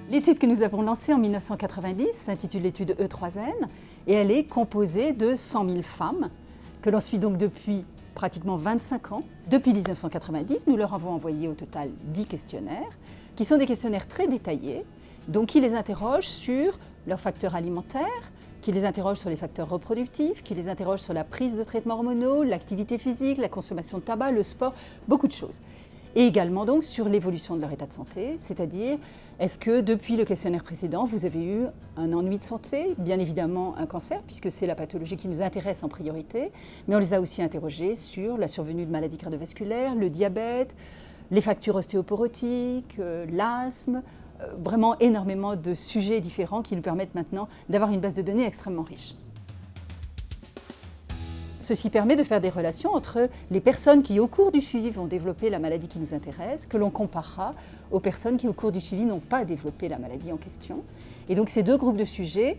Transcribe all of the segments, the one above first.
L'étude que nous avons lancée en 1990 s'intitule l'étude E3N et elle est composée de 100 000 femmes que l'on suit donc depuis pratiquement 25 ans. Depuis 1990, nous leur avons envoyé au total 10 questionnaires qui sont des questionnaires très détaillés, donc qui les interrogent sur leurs facteurs alimentaires, qui les interrogent sur les facteurs reproductifs, qui les interrogent sur la prise de traitements hormonaux, l'activité physique, la consommation de tabac, le sport, beaucoup de choses. Et également donc sur l'évolution de leur état de santé, c'est-à-dire est-ce que depuis le questionnaire précédent, vous avez eu un ennui de santé, bien évidemment un cancer, puisque c'est la pathologie qui nous intéresse en priorité, mais on les a aussi interrogés sur la survenue de maladies cardiovasculaires, le diabète, les fractures ostéoporotiques, l'asthme, vraiment énormément de sujets différents qui nous permettent maintenant d'avoir une base de données extrêmement riche. Ceci permet de faire des relations entre les personnes qui, au cours du suivi, vont développer la maladie qui nous intéresse, que l'on comparera aux personnes qui, au cours du suivi, n'ont pas développé la maladie en question. Et donc, ces deux groupes de sujets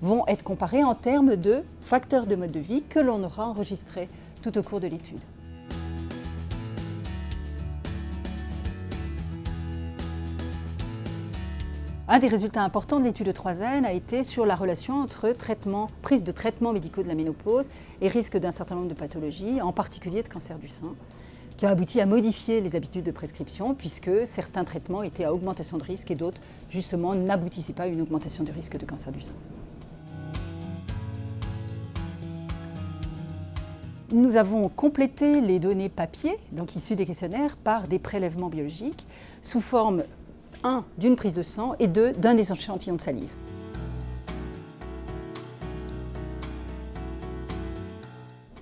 vont être comparés en termes de facteurs de mode de vie que l'on aura enregistrés tout au cours de l'étude. Un des résultats importants de l'étude E3N a été sur la relation entre prise de traitements médicaux de la ménopause et risque d'un certain nombre de pathologies, en particulier de cancer du sein, qui ont abouti à modifier les habitudes de prescription puisque certains traitements étaient à augmentation de risque et d'autres, justement, n'aboutissaient pas à une augmentation du risque de cancer du sein. Nous avons complété les données papier, donc issues des questionnaires, par des prélèvements biologiques sous forme d'une prise de sang et d'un échantillon de salive.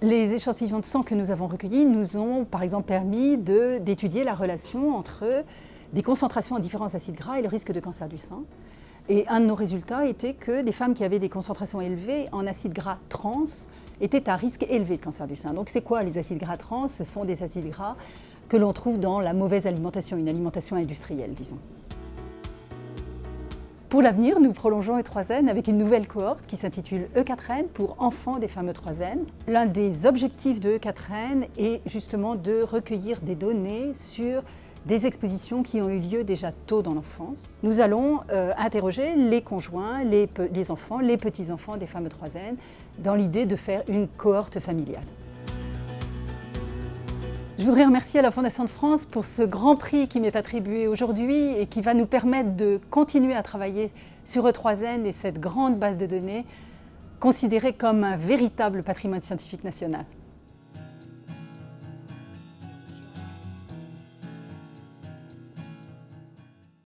Les échantillons de sang que nous avons recueillis nous ont par exemple permis d'étudier la relation entre des concentrations en différents acides gras et le risque de cancer du sein. Et un de nos résultats était que des femmes qui avaient des concentrations élevées en acides gras trans étaient à risque élevé de cancer du sein. Donc c'est quoi les acides gras trans? Ce sont des acides gras que l'on trouve dans la mauvaise alimentation, une alimentation industrielle, disons. Pour l'avenir, nous prolongeons E3N avec une nouvelle cohorte qui s'intitule E4N pour enfants des femmes E3N. L'un des objectifs de E4N est justement de recueillir des données sur des expositions qui ont eu lieu déjà tôt dans l'enfance. Nous allons interroger les conjoints, les enfants, les petits-enfants des femmes E3N dans l'idée de faire une cohorte familiale. Je voudrais remercier la Fondation de France pour ce grand prix qui m'est attribué aujourd'hui et qui va nous permettre de continuer à travailler sur E3N et cette grande base de données considérée comme un véritable patrimoine scientifique national.